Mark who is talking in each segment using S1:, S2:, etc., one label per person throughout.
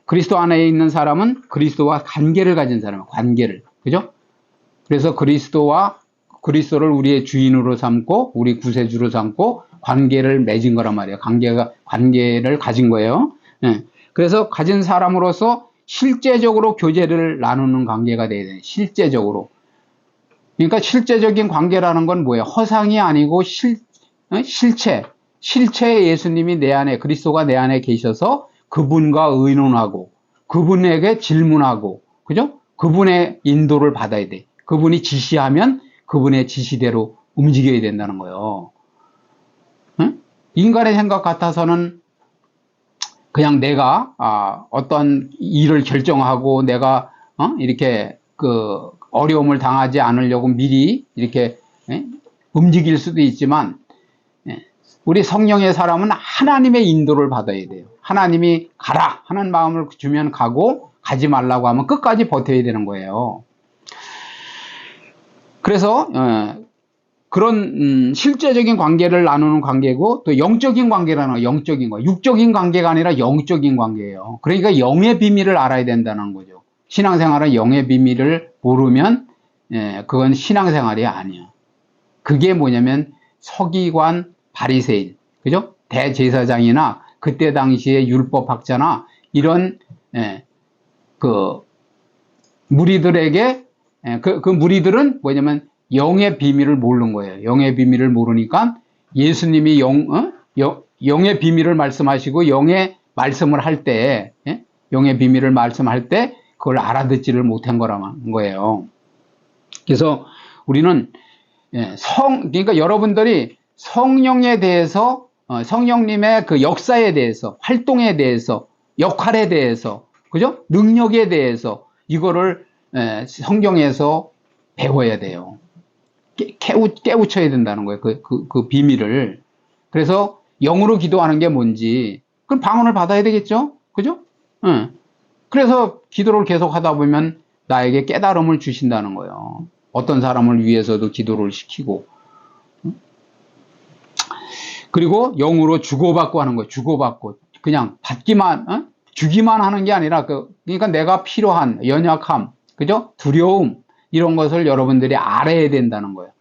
S1: 그리스도 안에 있는 사람은 그리스도와 관계를 가진 사람이에요. 관계를. 그죠? 그래서 그리스도를 우리의 주인으로 삼고 우리 구세주로 삼고 관계를 맺은 거란 말이에요. 관계를 가진 거예요. 예. 그래서 가진 사람으로서 실제적으로 교제를 나누는 관계가 돼야 돼요. 실제적으로. 그러니까 실제적인 관계라는 건 뭐예요? 허상이 아니고 실체의 예수님이 내 안에, 그리스도가 내 안에 계셔서 그분과 의논하고 그분에게 질문하고, 그죠? 그분의 인도를 받아야 돼. 그분이 지시하면 그분의 지시대로 움직여야 된다는 거예요. 응? 인간의 생각 같아서는 그냥 내가 어떤 일을 결정하고 내가 이렇게 그 어려움을 당하지 않으려고 미리 이렇게 움직일 수도 있지만, 우리 성령의 사람은 하나님의 인도를 받아야 돼요. 하나님이 가라 하는 마음을 주면 가고, 가지 말라고 하면 끝까지 버텨야 되는 거예요. 그래서 그런 실제적인 관계를 나누는 관계고, 또 영적인 관계라는 거, 영적인 거, 육적인 관계가 아니라 영적인 관계예요. 그러니까 영의 비밀을 알아야 된다는 거죠. 신앙생활은 영의 비밀을 모르면 그건 신앙생활이 아니야. 그게 뭐냐면 서기관, 바리새인, 그죠? 대제사장이나 그때 당시에 율법학자나 이런 그 무리들에게 그 무리들은 뭐냐면 영의 비밀을 모르는 거예요. 영의 비밀을 모르니까 예수님이 영의 비밀을 말씀하시고 영의 말씀을 할 때, 영의 비밀을 말씀할 때 그걸 알아듣지를 못한 거라는 거예요. 그래서 우리는 그러니까 여러분들이 성령에 대해서, 성령님의 그 역사에 대해서, 활동에 대해서, 역할에 대해서, 그죠? 능력에 대해서 이거를 성경에서 배워야 돼요. 깨우쳐야 된다는 거예요. 그 비밀을. 그래서 영으로 기도하는 게 뭔지, 그럼 방언을 받아야 되겠죠? 그죠? 그래서 기도를 계속 하다 보면 나에게 깨달음을 주신다는 거예요. 어떤 사람을 위해서도 기도를 시키고. 그리고 영으로 주고받고 하는 거예요. 주고받고. 그냥 받기만, 주기만 하는 게 아니라, 그러니까 내가 필요한 연약함, 그죠? 두려움, 이런 것을 여러분들이 알아야 된다는 거예요.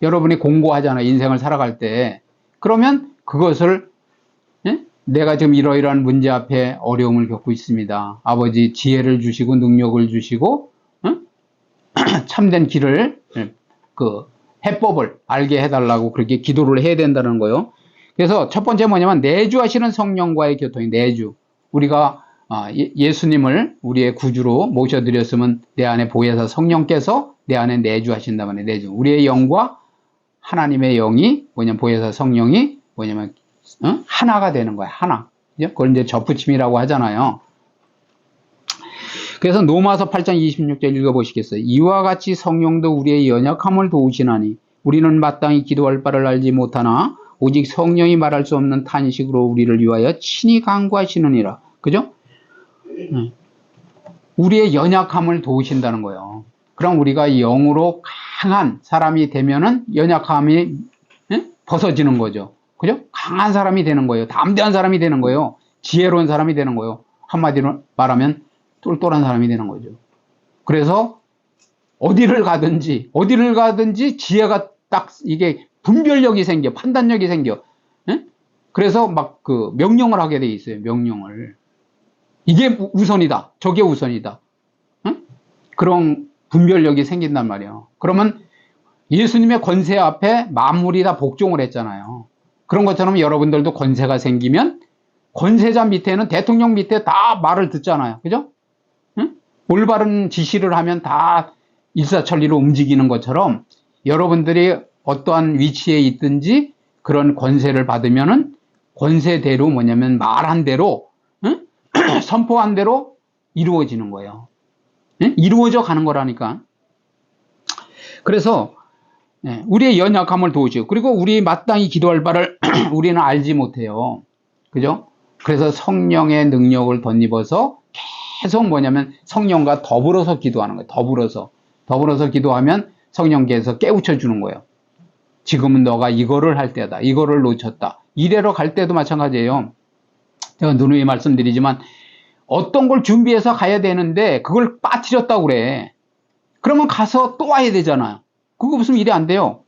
S1: 여러분이 공고하잖아요. 인생을 살아갈 때. 그러면 그것을, 내가 지금 이러이러한 문제 앞에 어려움을 겪고 있습니다. 아버지 지혜를 주시고 능력을 주시고, 참된 길을, 해법을 알게 해달라고 그렇게 기도를 해야 된다는 거예요. 그래서 첫 번째 뭐냐면 내주하시는 성령과의 교통이, 내주. 우리가 예수님을 우리의 구주로 모셔드렸으면 내 안에 보혜사 성령께서 내 안에 내주하신단 말이에요. 내주. 우리의 영과 하나님의 영이 뭐냐면 보혜사 성령이 뭐냐면 하나가 되는 거야. 하나. 그걸 이제 접붙임이라고 하잖아요. 그래서 로마서 8장 26절 읽어보시겠어요? 이와 같이 성령도 우리의 연약함을 도우시나니 우리는 마땅히 기도할 바를 알지 못하나 오직 성령이 말할 수 없는 탄식으로 우리를 위하여 친히 간구하시느니라. 그죠? 우리의 연약함을 도우신다는 거예요. 그럼 우리가 영으로 강한 사람이 되면은 연약함이 벗어지는 거죠. 그죠? 강한 사람이 되는 거예요. 담대한 사람이 되는 거예요. 지혜로운 사람이 되는 거예요. 한마디로 말하면 똘똘한 사람이 되는 거죠. 그래서 어디를 가든지 지혜가 딱 이게 분별력이 생겨, 판단력이 생겨. 그래서 막 명령을 하게 돼 있어요. 명령을. 이게 우선이다. 저게 우선이다. 그런 분별력이 생긴단 말이에요. 그러면 예수님의 권세 앞에 만물이 다 복종을 했잖아요. 그런 것처럼 여러분들도 권세가 생기면 권세자 밑에는 대통령 밑에 다 말을 듣잖아요. 그죠? 올바른 지시를 하면 다 일사천리로 움직이는 것처럼 여러분들이 어떠한 위치에 있든지 그런 권세를 받으면은 권세대로 뭐냐면 말한 대로, 선포한 대로 이루어지는 거예요. 이루어져 가는 거라니까. 그래서 우리의 연약함을 도우시고, 그리고 우리 마땅히 기도할 바를 우리는 알지 못해요. 그죠? 그래서 성령의 능력을 덧입어서 계속 뭐냐면 성령과 더불어서 기도하는 거예요. 더불어서 기도하면 성령께서 깨우쳐 주는 거예요. 지금은 너가 이거를 할 때다. 이거를 놓쳤다. 이래로 갈 때도 마찬가지예요. 제가 누누이 말씀드리지만 어떤 걸 준비해서 가야 되는데 그걸 빠뜨렸다고 그래. 그러면 가서 또 와야 되잖아요. 그거 무슨 일이 안 돼요.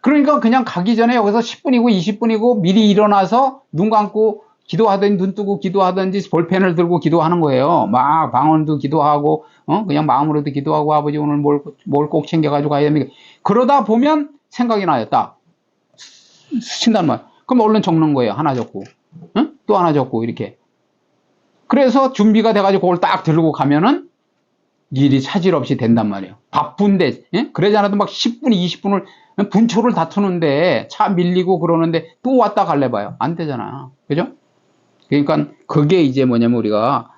S1: 그러니까 그냥 가기 전에 여기서 10분이고 20분이고 미리 일어나서 눈 감고 기도하든지 눈 뜨고 기도하든지 볼펜을 들고 기도하는 거예요. 막 방언도 기도하고 그냥 마음으로도 기도하고 아버지 오늘 뭘 꼭 챙겨가지고 가야 됩니까? 그러다 보면 생각이 나요. 딱 스친단 말. 그럼 얼른 적는 거예요. 하나 적고 또 하나 적고 이렇게. 그래서 준비가 돼가지고 그걸 딱 들고 가면은 일이 차질 없이 된단 말이에요. 바쁜데, 예? 그러지 않아도 막 10분, 20분을 분초를 다투는데 차 밀리고 그러는데 또 왔다 갈래 봐요. 안 되잖아. 그죠? 그러니까 그게 이제 뭐냐면 우리가,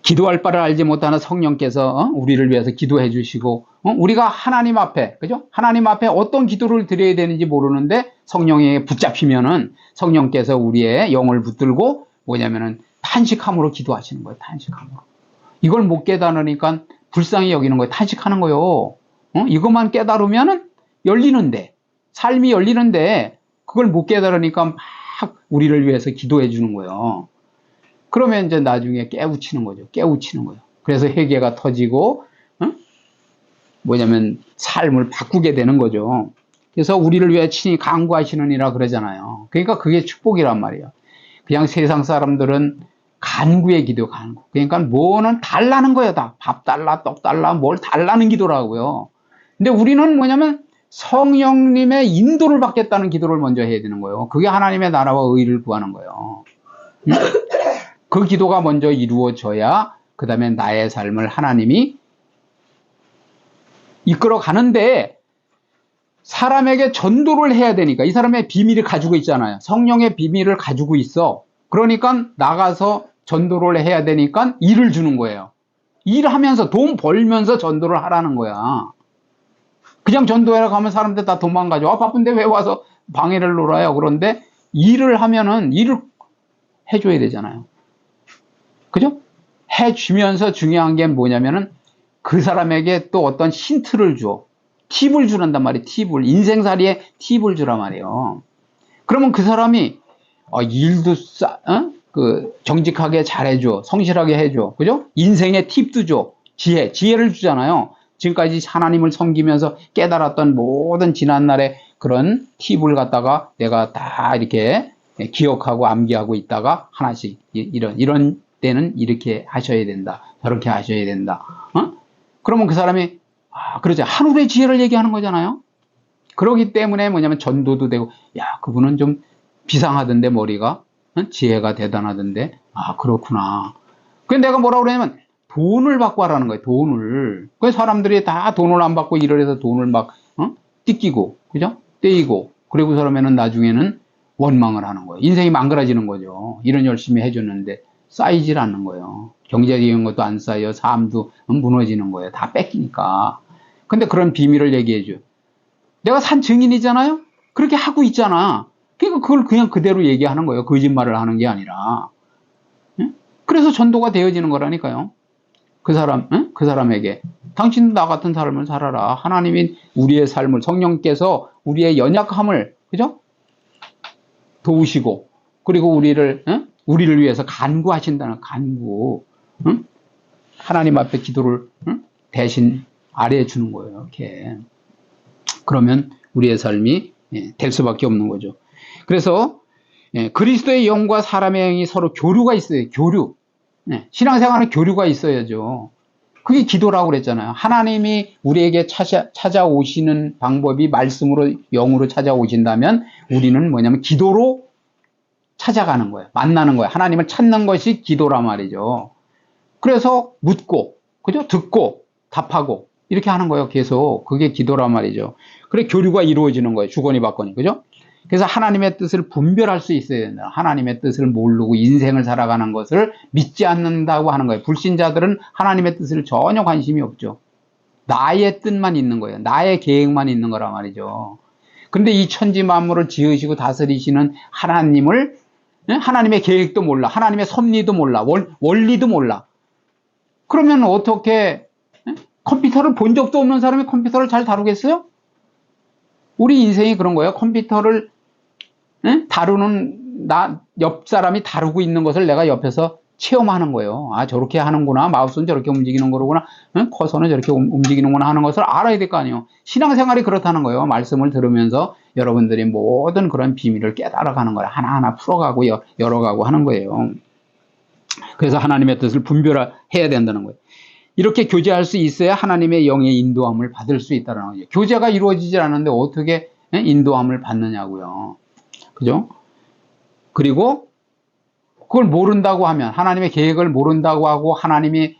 S1: 기도할 바를 알지 못하는 성령께서 우리를 위해서 기도해 주시고, 우리가 하나님 앞에, 그죠? 하나님 앞에 어떤 기도를 드려야 되는지 모르는데 성령에 붙잡히면은 성령께서 우리의 영을 붙들고 뭐냐면은 탄식함으로 기도하시는 거예요. 탄식함으로. 이걸 못 깨달으니까 불쌍히 여기는 거예요. 탄식하는 거예요. 이것만 깨달으면은 열리는데, 삶이 열리는데, 그걸 못 깨달으니까 막 우리를 위해서 기도해 주는 거예요. 그러면 이제 나중에 깨우치는 거죠. 깨우치는 거예요. 그래서 회개가 터지고, 뭐냐면 삶을 바꾸게 되는 거죠. 그래서 우리를 위해 친히 간구하시느니라 그러잖아요. 그러니까 그게 축복이란 말이에요. 그냥 세상 사람들은 간구의 기도, 간구. 그러니까 뭐는 달라는 거예요, 다. 밥 달라, 떡 달라, 뭘 달라는 기도라고요. 근데 우리는 뭐냐면 성령님의 인도를 받겠다는 기도를 먼저 해야 되는 거예요. 그게 하나님의 나라와 의를 구하는 거예요. 그 기도가 먼저 이루어져야 그 다음에 나의 삶을 하나님이 이끌어 가는데 사람에게 전도를 해야 되니까 이 사람의 비밀을 가지고 있잖아요. 성령의 비밀을 가지고 있어. 그러니까 나가서 전도를 해야 되니까 일을 주는 거예요. 일하면서 돈 벌면서 전도를 하라는 거야. 그냥 전도하러 가면 사람들 다 도망가죠. 아, 바쁜데 왜 와서 방해를 놀아요. 그런데 일을 하면은 일을 해줘야 되잖아요. 그죠? 해주면서 중요한 게 뭐냐면은 그 사람에게 또 어떤 힌트를 줘. 팁을 주란단 말이에요. 팁을. 인생살이에 팁을 주란 말이에요. 그러면 그 사람이 일도 정직하게 잘해줘. 성실하게 해줘. 그죠? 인생의 팁도 줘. 지혜를 주잖아요. 지금까지 하나님을 섬기면서 깨달았던 모든 지난날의 그런 팁을 갖다가 내가 다 이렇게 기억하고 암기하고 있다가 하나씩 이런 때는 이렇게 하셔야 된다. 저렇게 하셔야 된다. 그러면 그 사람이 그러죠. 하늘의 지혜를 얘기하는 거잖아요. 그러기 때문에 뭐냐면 전도도 되고 야 그분은 좀 비상하던데 머리가 지혜가 대단하던데 그렇구나. 그래서 내가 뭐라고 그러냐면 돈을 받고 하라는 거예요. 돈을. 그래서 사람들이 다 돈을 안 받고 일을 해서 돈을 막 뜯기고 그죠? 떼이고 그리고 그러면은 나중에는 원망을 하는 거예요. 인생이 망가져지는 거죠. 일은 열심히 해줬는데 쌓이질 않는 거예요. 경제적인 것도 안 쌓여 삶도 무너지는 거예요. 다 뺏기니까. 근데 그런 비밀을 얘기해줘. 내가 산 증인이잖아요. 그렇게 하고 있잖아. 그러니까 그걸 그냥 그대로 얘기하는 거예요. 거짓말을 하는 게 아니라. 그래서 전도가 되어지는 거라니까요. 그 사람에게 당신도 나 같은 삶을 살아라. 하나님이 우리의 삶을 성령께서 우리의 연약함을 그죠? 도우시고 그리고 우리를 위해서 간구하신다는 간구. 하나님 앞에 기도를 대신 아래해 주는 거예요. 이렇게. 그러면 우리의 삶이 될 수밖에 없는 거죠. 그래서 그리스도의 영과 사람의 영이 서로 교류가 있어요. 교류. 신앙생활은 교류가 있어야죠. 그게 기도라고 그랬잖아요. 하나님이 우리에게 찾아오시는 방법이 말씀으로 영으로 찾아오신다면 우리는 뭐냐면 기도로 찾아가는 거예요. 만나는 거예요. 하나님을 찾는 것이 기도란 말이죠. 그래서 묻고, 그죠? 듣고, 답하고, 이렇게 하는 거예요. 계속. 그게 기도란 말이죠. 그래, 교류가 이루어지는 거예요. 주거니 받거니. 그죠? 그래서 하나님의 뜻을 분별할 수 있어야 된다. 하나님의 뜻을 모르고 인생을 살아가는 것을 믿지 않는다고 하는 거예요. 불신자들은 하나님의 뜻을 전혀 관심이 없죠. 나의 뜻만 있는 거예요. 나의 계획만 있는 거란 말이죠. 그런데 이 천지 만물을 지으시고 다스리시는 하나님의 계획도 몰라. 하나님의 섭리도 몰라. 원리도 몰라. 그러면 어떻게 컴퓨터를 본 적도 없는 사람이 컴퓨터를 잘 다루겠어요? 우리 인생이 그런 거예요. 컴퓨터를 다루는 옆 사람이 다루고 있는 것을 내가 옆에서 체험하는 거예요. 아, 저렇게 하는구나. 마우스는 저렇게 움직이는 거로구나. 응? 커서는 저렇게 움직이는구나 하는 것을 알아야 될 거 아니에요. 신앙생활이 그렇다는 거예요. 말씀을 들으면서 여러분들이 모든 그런 비밀을 깨달아가는 거예요. 하나하나 풀어가고 열어가고 하는 거예요. 그래서 하나님의 뜻을 분별해야 된다는 거예요. 이렇게 교제할 수 있어야 하나님의 영의 인도함을 받을 수 있다는 거죠. 교제가 이루어지질 않는데 어떻게 인도함을 받느냐고요. 그죠? 그리고 그걸 모른다고 하면, 하나님의 계획을 모른다고 하고 하나님이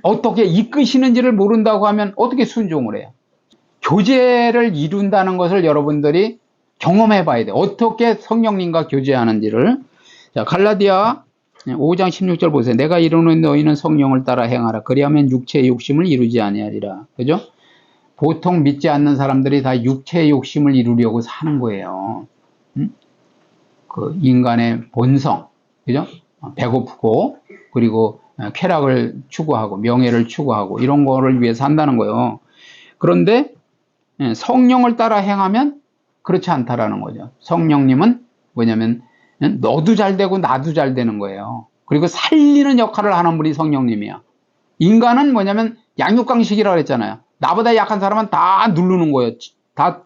S1: 어떻게 이끄시는지를 모른다고 하면 어떻게 순종을 해요? 교제를 이룬다는 것을 여러분들이 경험해 봐야 돼요. 어떻게 성령님과 교제하는지를. 자, 갈라디아 5장 16절 보세요. 내가 이루는 너희는 성령을 따라 행하라. 그리하면 육체의 욕심을 이루지 아니하리라. 그죠? 보통 믿지 않는 사람들이 다 육체의 욕심을 이루려고 사는 거예요. 그 인간의 본성. 그죠? 배고프고, 그리고 쾌락을 추구하고, 명예를 추구하고, 이런 거를 위해 산다는 거예요. 그런데 성령을 따라 행하면 그렇지 않다라는 거죠. 성령님은 뭐냐면, 너도 잘 되고 나도 잘 되는 거예요. 그리고 살리는 역할을 하는 분이 성령님이야. 인간은 뭐냐면 양육강식이라고 그랬잖아요. 나보다 약한 사람은 다 누르는 거예요. 다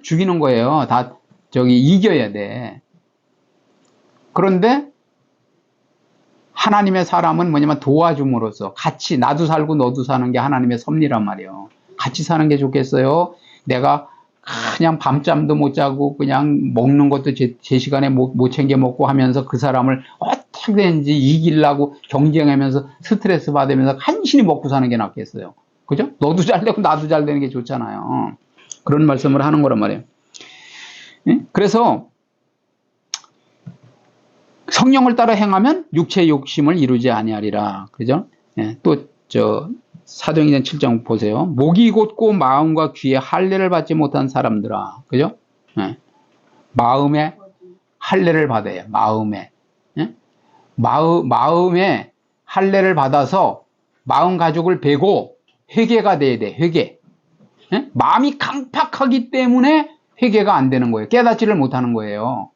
S1: 죽이는 거예요. 다 이겨야 돼. 그런데 하나님의 사람은 뭐냐면 도와줌으로써 같이 나도 살고 너도 사는 게 하나님의 섭리란 말이에요. 같이 사는 게 좋겠어요. 내가 그냥 밤잠도 못 자고 그냥 먹는 것도 제 시간에 못 챙겨 먹고 하면서 그 사람을 어떻게든지 이기려고 경쟁하면서 스트레스 받으면서 간신히 먹고 사는 게 낫겠어요. 그죠? 너도 잘 되고 나도 잘 되는 게 좋잖아요. 그런 말씀을 하는 거란 말이에요. 그래서 성령을 따라 행하면 육체의 욕심을 이루지 아니하리라. 그죠? 또 사도행전 7장 보세요. 목이 곧고 마음과 귀에 할례를 받지 못한 사람들아. 그죠? 마음에 할례를 받아요. 마음에. 마음에 할례를 받아서 마음 가죽을 베고 회개가 돼야 돼. 회개. 마음이 강팍하기 때문에 회개가 안 되는 거예요. 깨닫지를 못하는 거예요.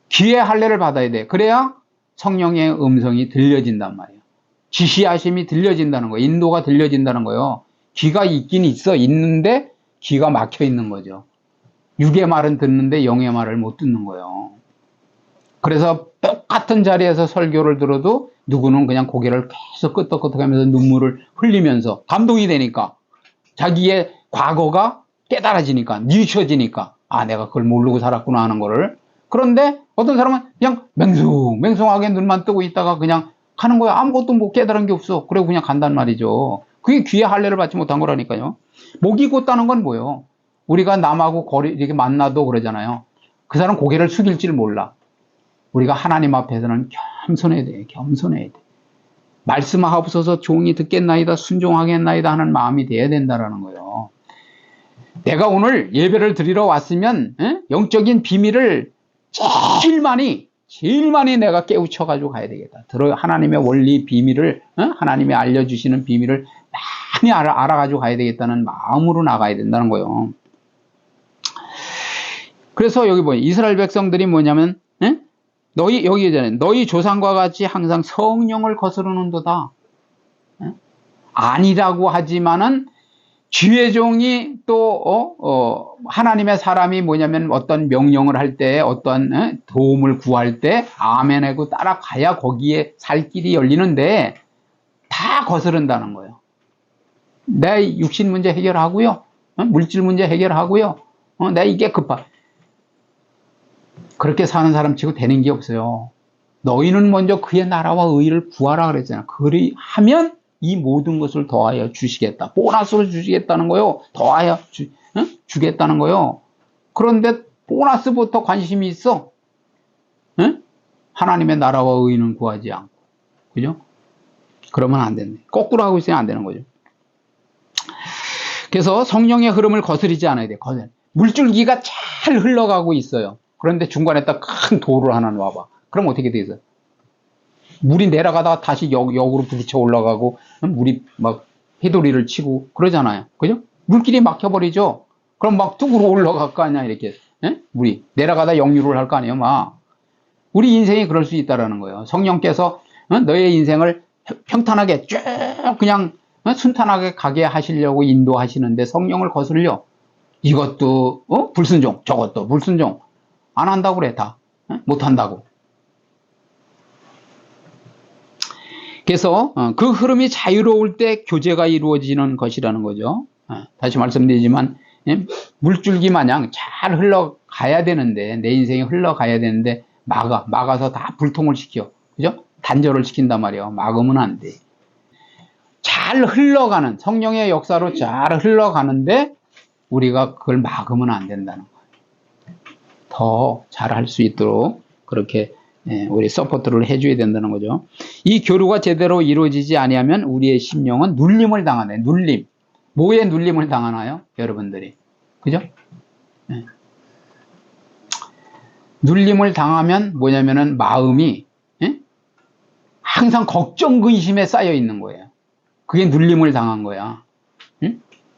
S1: 귀에 할례를 받아야 돼. 그래야 성령의 음성이 들려진단 말이에요. 지시하심이 들려진다는 거예요. 인도가 들려진다는 거예요. 귀가 있긴 있는데 귀가 막혀 있는 거죠. 육의 말은 듣는데 영의 말을 못 듣는 거예요. 그래서 똑같은 자리에서 설교를 들어도 누구는 그냥 고개를 계속 끄덕끄덕하면서 눈물을 흘리면서 감동이 되니까 자기의 과거가 깨달아지니까 뉘우쳐지니까 아 내가 그걸 모르고 살았구나 하는 거를. 그런데 어떤 사람은 그냥 맹숭하게 눈만 뜨고 있다가 그냥 가는 거야. 아무것도 뭐 깨달은 게 없어. 그리고 그냥 간단 말이죠. 그게 귀에 할례를 받지 못한 거라니까요. 목이 곧다는 건 뭐예요? 우리가 남하고 이렇게 만나도 그러잖아요. 그 사람 고개를 숙일 줄 몰라. 우리가 하나님 앞에서는 겸손해야 돼. 겸손해야 돼. 말씀하옵소서 종이 듣겠나이다 순종하겠나이다 하는 마음이 돼야 된다라는 거예요. 내가 오늘 예배를 드리러 왔으면 영적인 비밀을 제일 많이 내가 깨우쳐가지고 가야 되겠다. 하나님의 원리 비밀을 하나님이 알려주시는 비밀을 많이 알아가지고 가야 되겠다는 마음으로 나가야 된다는 거예요. 그래서 여기 보니 이스라엘 백성들이 뭐냐면 너희 조상과 같이 항상 성령을 거스르는도다. 아니라고 하지만은 주의 종이 또 하나님의 사람이 뭐냐면 어떤 명령을 할 때 어떤 도움을 구할 때 아멘하고 따라가야 거기에 살 길이 열리는데 다 거스른다는 거예요. 내 육신 문제 해결하고요. 물질 문제 해결하고요. 내 이게 그렇게 사는 사람 치고 되는 게 없어요. 너희는 먼저 그의 나라와 의를 구하라 그랬잖아요. 그리하면 이 모든 것을 더하여 주시겠다. 보너스를 주시겠다는 거요. 더하여 주겠다는 거요. 그런데 보너스부터 관심이 있어. 하나님의 나라와 의는 구하지 않고. 그죠? 그러면 안 되네. 거꾸로 하고 있으면 안 되는 거죠. 그래서 성령의 흐름을 거스르지 않아야 돼. 물줄기가 잘 흘러가고 있어요. 그런데 중간에 딱 큰 돌을 하나 놔봐. 그럼 어떻게 되겠어요? 물이 내려가다가 다시 역으로 부딪혀 올라가고 물이 막 해돌이를 치고 그러잖아요. 그죠? 물길이 막혀버리죠. 그럼 막 뚝으로 올라갈 거 아니야 이렇게. 물이 내려가다 역류를 할 거 아니에요 막. 우리 인생이 그럴 수 있다라는 거예요. 성령께서 너의 인생을 평탄하게 쭉 그냥 순탄하게 가게 하시려고 인도하시는데 성령을 거슬려 이것도 불순종, 저것도 불순종 안 한다고 그래. 다 못 한다고. 그래서 그 흐름이 자유로울 때 교제가 이루어지는 것이라는 거죠. 다시 말씀드리지만 물줄기 마냥 잘 흘러가야 되는데, 내 인생이 흘러가야 되는데 막아서 다 불통을 시켜. 그죠? 단절을 시킨단 말이에요. 막으면 안 돼. 잘 흘러가는, 성령의 역사로 잘 흘러가는데 우리가 그걸 막으면 안 된다는 거예요. 더 잘할 수 있도록 그렇게 우리 서포트를 해줘야 된다는 거죠. 이 교류가 제대로 이루어지지 아니하면 우리의 심령은 눌림을 당하네. 눌림. 뭐에 눌림을 당하나요? 여러분들이. 그죠? 눌림을 당하면 뭐냐면은 마음이 항상 걱정, 근심에 쌓여 있는 거예요. 그게 눌림을 당한 거야.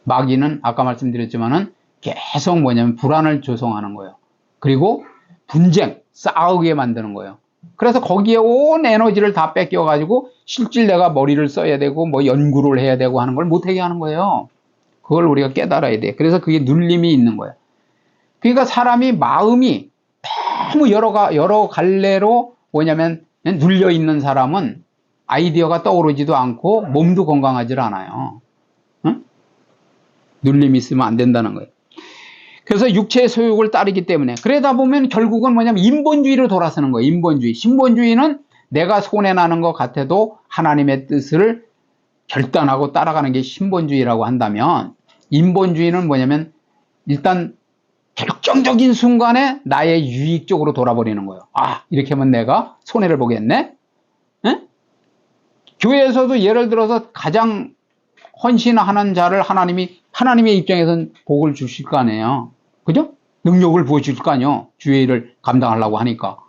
S1: 마귀는 아까 말씀드렸지만은 계속 뭐냐면 불안을 조성하는 거예요. 그리고 분쟁, 싸우게 만드는 거예요. 그래서 거기에 온 에너지를 다 뺏겨가지고 실질 내가 머리를 써야 되고 뭐 연구를 해야 되고 하는 걸 못하게 하는 거예요. 그걸 우리가 깨달아야 돼. 그래서 그게 눌림이 있는 거예요. 그러니까 사람이 마음이 너무 여러 갈래로 뭐냐면 눌려 있는 사람은 아이디어가 떠오르지도 않고 몸도 건강하지 않아요. 응? 눌림이 있으면 안 된다는 거예요. 그래서 육체의 소욕을 따르기 때문에 그러다 보면 결국은 뭐냐면 인본주의로 돌아서는 거예요. 인본주의. 신본주의는 내가 손해나는 것 같아도 하나님의 뜻을 결단하고 따라가는 게 신본주의라고 한다면, 인본주의는 뭐냐면 일단 결정적인 순간에 나의 유익 쪽으로 돌아버리는 거예요. 아, 이렇게 하면 내가 손해를 보겠네? 에? 교회에서도 예를 들어서 가장 헌신하는 자를 하나님의 입장에서는 복을 주실 거 아니에요. 그죠? 능력을 부어줄 거 아니에요. 주의 일을 감당하려고 하니까.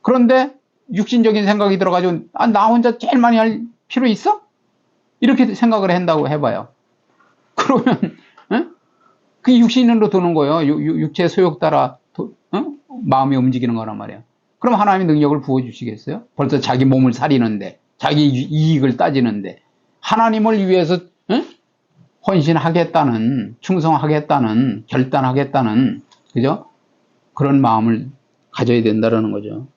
S1: 그런데 육신적인 생각이 들어가지고 나 혼자 제일 많이 할 필요 있어? 이렇게 생각을 한다고 해봐요. 그러면 그 육신으로 도는 거예요. 육체의 소욕 따라 마음이 움직이는 거란 말이에요. 그럼 하나님이 능력을 부어주시겠어요? 벌써 자기 몸을 살리는데, 자기 이익을 따지는데, 하나님을 위해서 헌신하겠다는, 충성하겠다는, 결단하겠다는, 그죠? 그런 마음을 가져야 된다는 거죠.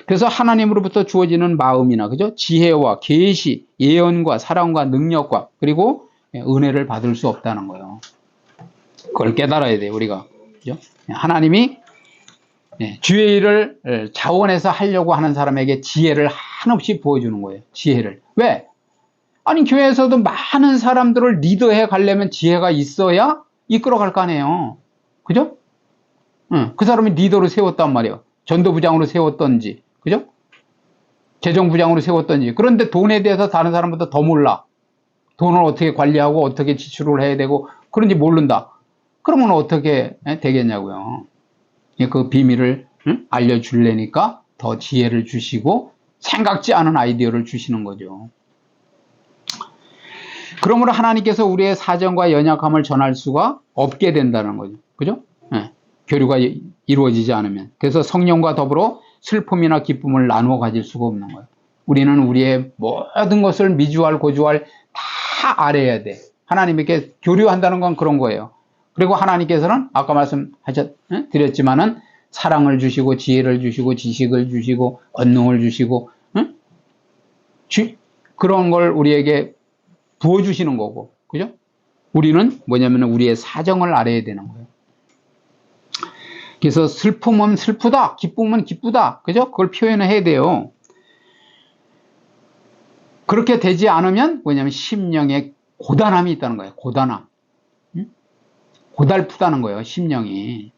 S1: 그래서 하나님으로부터 주어지는 마음이나, 그죠? 지혜와 계시, 예언과 사랑과 능력과, 그리고 은혜를 받을 수 없다는 거예요. 그걸 깨달아야 돼요, 우리가. 그죠? 하나님이 주의 일을 자원해서 하려고 하는 사람에게 지혜를 한없이 보여주는 거예요. 지혜를. 왜? 아니, 교회에서도 많은 사람들을 리더해 가려면 지혜가 있어야 이끌어갈 거 아니에요. 그죠? 그 사람이 리더로 세웠단 말이에요. 전도부장으로 세웠던지, 그죠? 재정부장으로 세웠던지. 그런데 돈에 대해서 다른 사람보다 더 몰라. 돈을 어떻게 관리하고 어떻게 지출을 해야 되고 그런지 모른다. 그러면 어떻게 되겠냐고요. 그 비밀을 알려주려니까 더 지혜를 주시고 생각지 않은 아이디어를 주시는 거죠. 그러므로 하나님께서 우리의 사정과 연약함을 전할 수가 없게 된다는 거죠. 그죠? 교류가 이루어지지 않으면. 그래서 성령과 더불어 슬픔이나 기쁨을 나누어 가질 수가 없는 거예요. 우리는 우리의 모든 것을 미주알, 고주알 다 알아야 돼. 하나님께 교류한다는 건 그런 거예요. 그리고 하나님께서는 아까 말씀드렸지만은 사랑을 주시고 지혜를 주시고 지식을 주시고 권능을 주시고 그런 걸 우리에게 부어주시는 거고, 그죠? 우리는 뭐냐면 우리의 사정을 알아야 되는 거예요. 그래서 슬픔은 슬프다, 기쁨은 기쁘다, 그죠? 그걸 표현을 해야 돼요. 그렇게 되지 않으면 뭐냐면 심령에 고단함이 있다는 거예요. 고단함. 고달프다는 거예요, 심령이.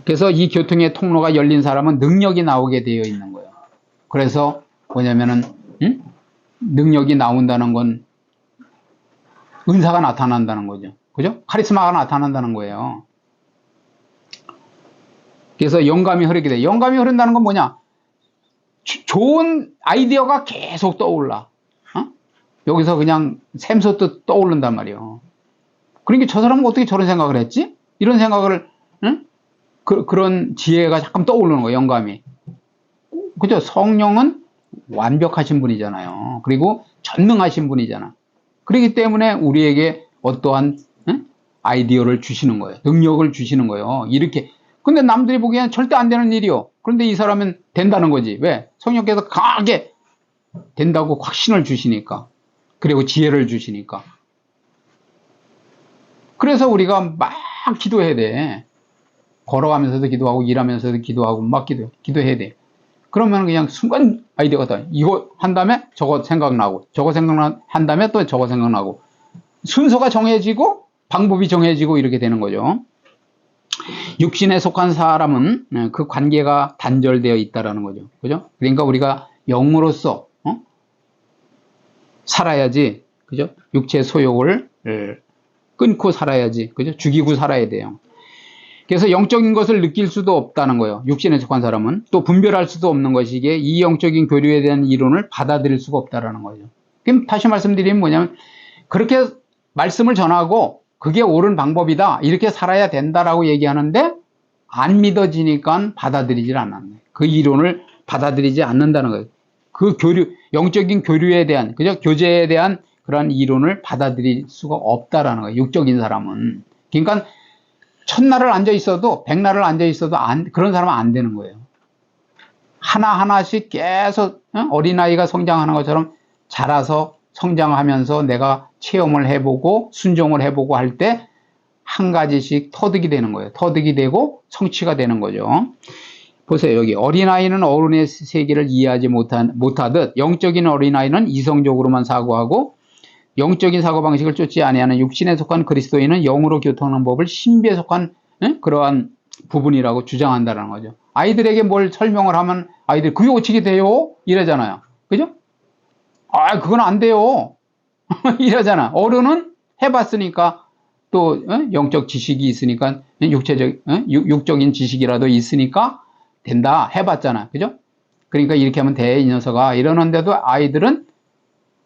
S1: 그래서 이 교통의 통로가 열린 사람은 능력이 나오게 되어 있는 거예요. 그래서 뭐냐면은 능력이 나온다는 건 은사가 나타난다는 거죠. 그죠? 카리스마가 나타난다는 거예요. 그래서 영감이 흐르게 돼. 영감이 흐른다는 건 뭐냐? 좋은 아이디어가 계속 떠올라. 여기서 그냥 샘솟듯 떠오른단 말이에요. 그러니까 저 사람은 어떻게 저런 생각을 했지? 이런 생각을, 그런 지혜가 잠깐 떠오르는 거예요, 영감이. 그죠? 성령은 완벽하신 분이잖아요. 그리고 전능하신 분이잖아. 그렇기 때문에 우리에게 어떠한 아이디어를 주시는 거예요. 능력을 주시는 거예요. 이렇게. 근데 남들이 보기에는 절대 안 되는 일이요. 그런데 이 사람은 된다는 거지. 왜? 성령께서 강하게 된다고 확신을 주시니까. 그리고 지혜를 주시니까. 그래서 우리가 막 기도해야 돼. 걸어가면서도 기도하고 일하면서도 기도하고 막 기도해야 돼. 그러면 그냥 순간 아이디어가 다 이거 한 다음에 저거 생각나고 저거 한 다음에 또 저거 생각나고 순서가 정해지고 방법이 정해지고 이렇게 되는 거죠. 육신에 속한 사람은 그 관계가 단절되어 있다라는 거죠. 그죠? 그러니까 우리가 영으로서 살아야지. 그죠? 육체 소욕을 끊고 살아야지. 그죠? 죽이고 살아야 돼요. 그래서 영적인 것을 느낄 수도 없다는 거예요. 육신에 속한 사람은. 또 분별할 수도 없는 것이기에 이 영적인 교류에 대한 이론을 받아들일 수가 없다는 거죠. 그럼 다시 말씀드리면 뭐냐면 그렇게 말씀을 전하고 그게 옳은 방법이다. 이렇게 살아야 된다라고 얘기하는데 안 믿어지니까 받아들이질 않는 거예요. 그 이론을 받아들이지 않는다는 거예요. 그 교류, 영적인 교류에 대한, 그죠? 교제에 대한 그런 이론을 받아들일 수가 없다라는 거예요. 육적인 사람은. 그러니까 첫날을 앉아 있어도 백날을 앉아 있어도 그런 사람은 안 되는 거예요. 하나하나씩 계속 어린아이가 성장하는 것처럼 자라서 성장하면서 내가 체험을 해보고 순종을 해보고 할 때 한 가지씩 터득이 되는 거예요. 터득이 되고 성취가 되는 거죠. 보세요. 여기 어린아이는 어른의 세계를 이해하지 못하듯 영적인 어린아이는 이성적으로만 사고하고 영적인 사고방식을 쫓지 아니하는 육신에 속한 그리스도인은 영으로 교통하는 법을 신비에 속한 그러한 부분이라고 주장한다는 거죠. 아이들에게 뭘 설명을 하면 아이들 그게 어떻게 돼요? 이러잖아요. 그죠? 아, 그건 안 돼요. 이러잖아. 어른은 해봤으니까 또 영적 지식이 있으니까 육적인 지식이라도 있으니까 된다. 해봤잖아. 그죠? 그러니까 이렇게 하면 돼, 이 녀석아. 이러는데도 아이들은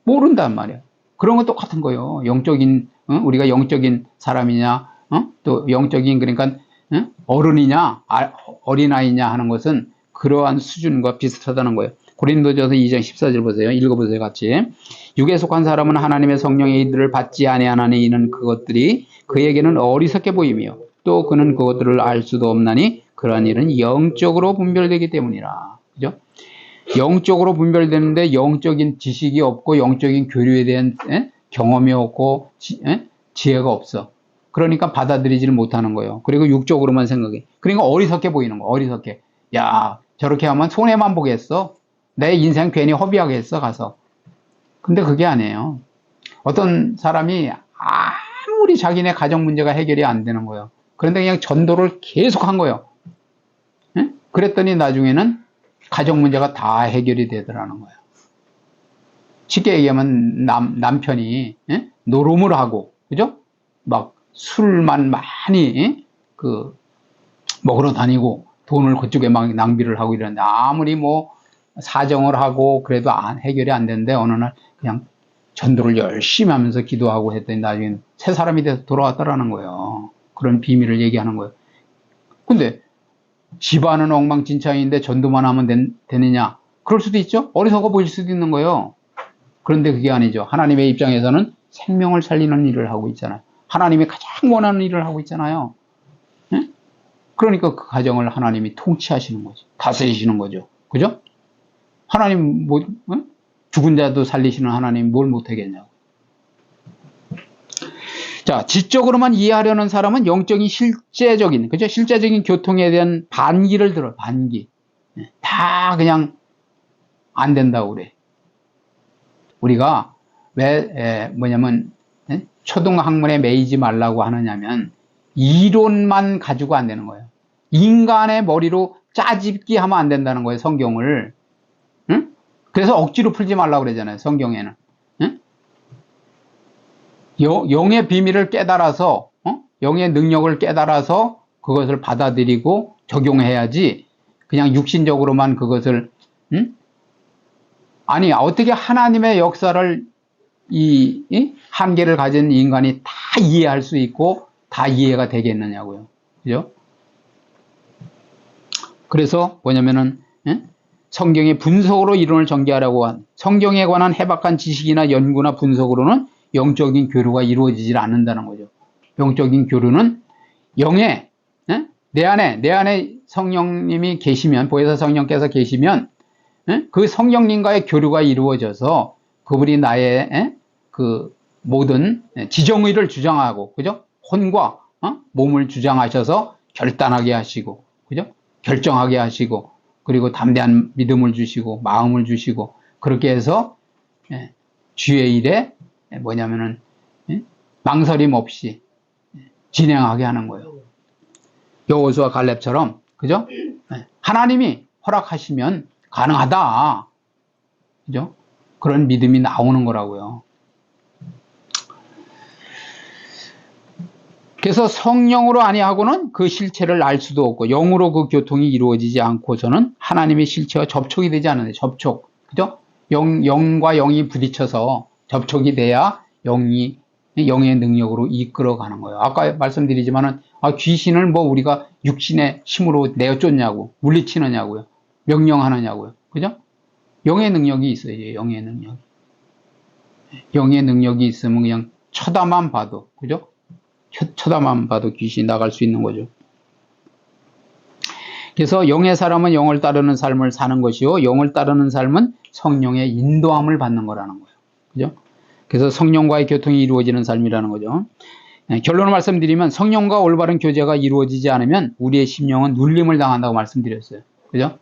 S1: 모른단 말이야. 그런 건 똑같은 거예요. 영적인, 우리가 영적인 사람이냐, 또 영적인, 그러니까, 어른이냐, 어린아이냐 하는 것은 그러한 수준과 비슷하다는 거예요. 고린도전서 2장 14절 보세요. 읽어보세요, 같이. 육에 속한 사람은 하나님의 성령의 이들을 받지 아니하나니 이는 그것들이 그에게는 어리석게 보이며 또 그는 그것들을 알 수도 없나니 그러한 일은 영적으로 분별되기 때문이라. 그죠? 영적으로 분별되는데 영적인 지식이 없고 영적인 교류에 대한 경험이 없고 지혜가 없어. 그러니까 받아들이지를 못하는 거예요. 그리고 육적으로만 생각해. 그러니까 어리석게 보이는 거. 어리석게. 야, 저렇게 하면 손해만 보겠어. 내 인생 괜히 허비하겠어 가서. 근데 그게 아니에요. 어떤 사람이 아무리 자기네 가정 문제가 해결이 안 되는 거예요. 그런데 그냥 전도를 계속 한 거예요. 그랬더니 나중에는 가정 문제가 다 해결이 되더라는 거예요. 쉽게 얘기하면 남편이 노름을 하고, 그죠? 막 술만 많이 먹으러 다니고 돈을 그쪽에 막 낭비를 하고 이러는데 아무리 뭐 사정을 하고 그래도 해결이 안 되는데 어느 날 그냥 전도를 열심히 하면서 기도하고 했더니 나중에 새 사람이 돼서 돌아왔다라는 거예요. 그런 비밀을 얘기하는 거예요. 근데 집안은 엉망진창인데 전도만 하면 되느냐? 그럴 수도 있죠. 어리석어 보일 수도 있는 거예요. 그런데 그게 아니죠. 하나님의 입장에서는 생명을 살리는 일을 하고 있잖아요. 하나님이 가장 원하는 일을 하고 있잖아요. 그러니까 그 가정을 하나님이 통치하시는 거죠. 다스리시는 거죠. 그죠? 하나님 죽은 자도 살리시는 하나님 뭘 못하겠냐고. 자, 지적으로만 이해하려는 사람은 영적인 실제적인, 그죠? 실제적인 교통에 대한 반기를 들어, 반기. 다 그냥 안 된다고 그래. 우리가 왜, 초등학문에 매이지 말라고 하느냐면, 이론만 가지고 안 되는 거예요. 인간의 머리로 짜집기 하면 안 된다는 거예요, 성경을. 응? 그래서 억지로 풀지 말라고 그러잖아요, 성경에는. 영의 비밀을 깨달아서, 영의 능력을 깨달아서 그것을 받아들이고 적용해야지, 그냥 육신적으로만 그것을, 아니, 어떻게 하나님의 역사를 이 한계를 가진 인간이 다 이해할 수 있고, 다 이해가 되겠느냐고요. 그죠? 그래서 뭐냐면은, 성경의 분석으로 이론을 전개하려고 한 성경에 관한 해박한 지식이나 연구나 분석으로는 영적인 교류가 이루어지질 않는다는 거죠. 영적인 교류는 영의 내 안에 성령님이 계시면, 보혜사 성령께서 계시면 그 성령님과의 교류가 이루어져서 그분이 나의 그 모든 지정의를 주장하고, 그죠? 혼과 몸을 주장하셔서 결단하게 하시고, 그죠? 결정하게 하시고, 그리고 담대한 믿음을 주시고 마음을 주시고, 그렇게 해서 주의 일에 뭐냐면은 망설임 없이 진행하게 하는 거예요. 여호수아 갈렙처럼, 그죠? 하나님이 허락하시면 가능하다, 그죠? 그런 믿음이 나오는 거라고요. 그래서 성령으로 아니하고는 그 실체를 알 수도 없고, 영으로 그 교통이 이루어지지 않고서는 하나님의 실체와 접촉이 되지 않는데, 접촉, 그죠? 영과 영이 부딪혀서 접촉이 돼야 영의 능력으로 이끌어가는 거예요. 아까 말씀드리지만은, 귀신을 뭐 우리가 육신의 힘으로 내어쫓냐고, 물리치느냐고요, 명령하느냐고요, 그죠? 영의 능력이 있어요. 영의 능력. 영의 능력이 있으면 그냥 쳐다만 봐도, 그죠? 쳐다만 봐도 귀신이 나갈 수 있는 거죠. 그래서 영의 사람은 영을 따르는 삶을 사는 것이요, 영을 따르는 삶은 성령의 인도함을 받는 거라는 거예요. 그죠? 그래서 성령과의 교통이 이루어지는 삶이라는 거죠. 결론을 말씀드리면, 성령과 올바른 교제가 이루어지지 않으면 우리의 심령은 눌림을 당한다고 말씀드렸어요. 그죠?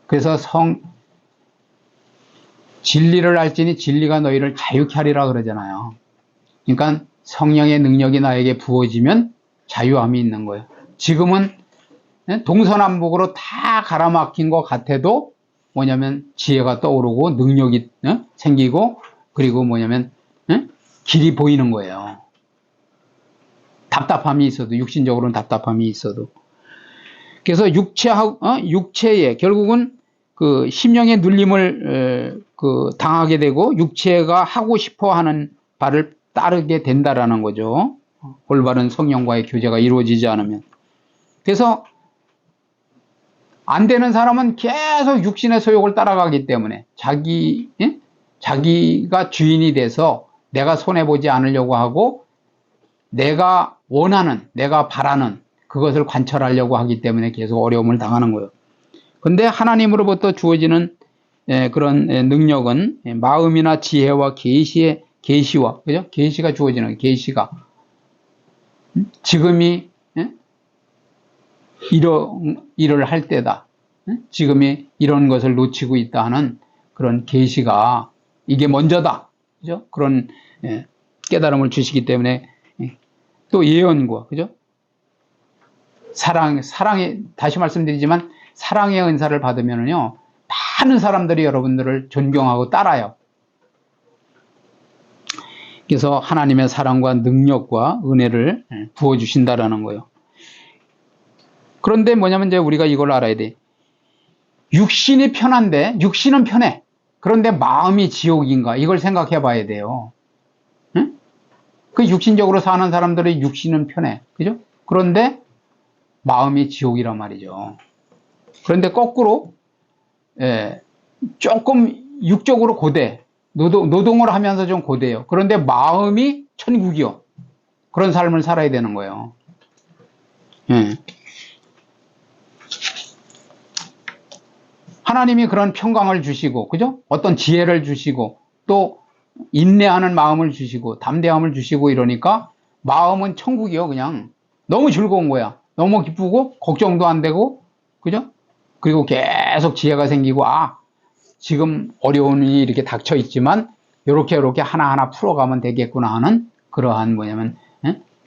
S1: 그래서 진리를 알지니 진리가 너희를 자유케 하리라 그러잖아요. 그러니까 성령의 능력이 나에게 부어지면 자유함이 있는 거예요. 지금은 동서남북으로 다 가라막힌 것 같아도 뭐냐면 지혜가 떠오르고 능력이 생기고, 그리고 뭐냐면 길이 보이는 거예요. 답답함이 있어도, 육신적으로는 답답함이 있어도. 그래서 육체에 결국은 그 심령의 눌림을 당하게 되고, 육체가 하고 싶어 하는 바를 따르게 된다라는 거죠. 올바른 성령과의 교제가 이루어지지 않으면. 그래서 안 되는 사람은 계속 육신의 소욕을 따라가기 때문에 자기가 주인이 돼서 내가 손해보지 않으려고 하고, 내가 원하는, 내가 바라는 그것을 관철하려고 하기 때문에 계속 어려움을 당하는 거예요. 근데 하나님으로부터 주어지는 그런 능력은 마음이나 지혜와 계시와, 그죠? 계시가 주어지는, 계시가 지금이 이런 일을 할 때다, 지금이 이런 것을 놓치고 있다 하는 그런 계시가, 이게 먼저다, 그죠? 그런 깨달음을 주시기 때문에, 또 예언과, 그죠? 사랑의, 다시 말씀드리지만 사랑의 은사를 받으면요, 많은 사람들이 여러분들을 존경하고 따라요. 그래서 하나님의 사랑과 능력과 은혜를 부어주신다라는 거예요. 그런데 뭐냐면 이제 우리가 이걸 알아야 돼. 육신이 편한데, 육신은 편해. 그런데 마음이 지옥인가? 이걸 생각해 봐야 돼요. 응? 그 육신적으로 사는 사람들의 육신은 편해. 그죠? 그런데 마음이 지옥이란 말이죠. 그런데 거꾸로, 조금 육적으로 고대, 노동을 하면서 좀 고대요. 그런데 마음이 천국이요. 그런 삶을 살아야 되는 거예요. 하나님이 그런 평강을 주시고, 그죠? 어떤 지혜를 주시고, 또 인내하는 마음을 주시고, 담대함을 주시고, 이러니까 마음은 천국이요. 그냥 너무 즐거운 거야. 너무 기쁘고 걱정도 안 되고, 그죠? 그리고 계속 지혜가 생기고, 지금 어려운 일이 이렇게 닥쳐 있지만 이렇게 하나하나 풀어가면 되겠구나 하는 그러한 뭐냐면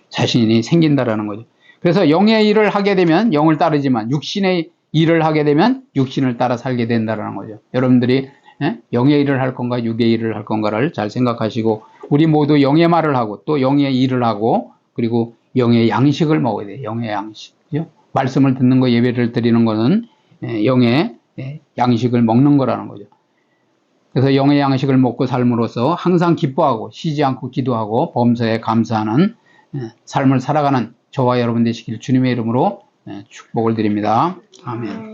S1: 자신이 생긴다라는 거죠. 그래서 영의 일을 하게 되면 영을 따르지만, 육신의 일을 하게 되면 육신을 따라 살게 된다라는 거죠. 여러분들이 영의 일을 할 건가 육의 일을 할 건가를 잘 생각하시고, 우리 모두 영의 말을 하고 또 영의 일을 하고, 그리고 영의 양식을 먹어야 돼요. 영의 양식. 그죠? 말씀을 듣는 거, 예배를 드리는 거는 영의 양식을 먹는 거라는 거죠. 그래서 영의 양식을 먹고 삶으로써 항상 기뻐하고 쉬지 않고 기도하고 범사에 감사하는 삶을 살아가는 저와 여러분 되시길 주님의 이름으로 축복을 드립니다. 아멘.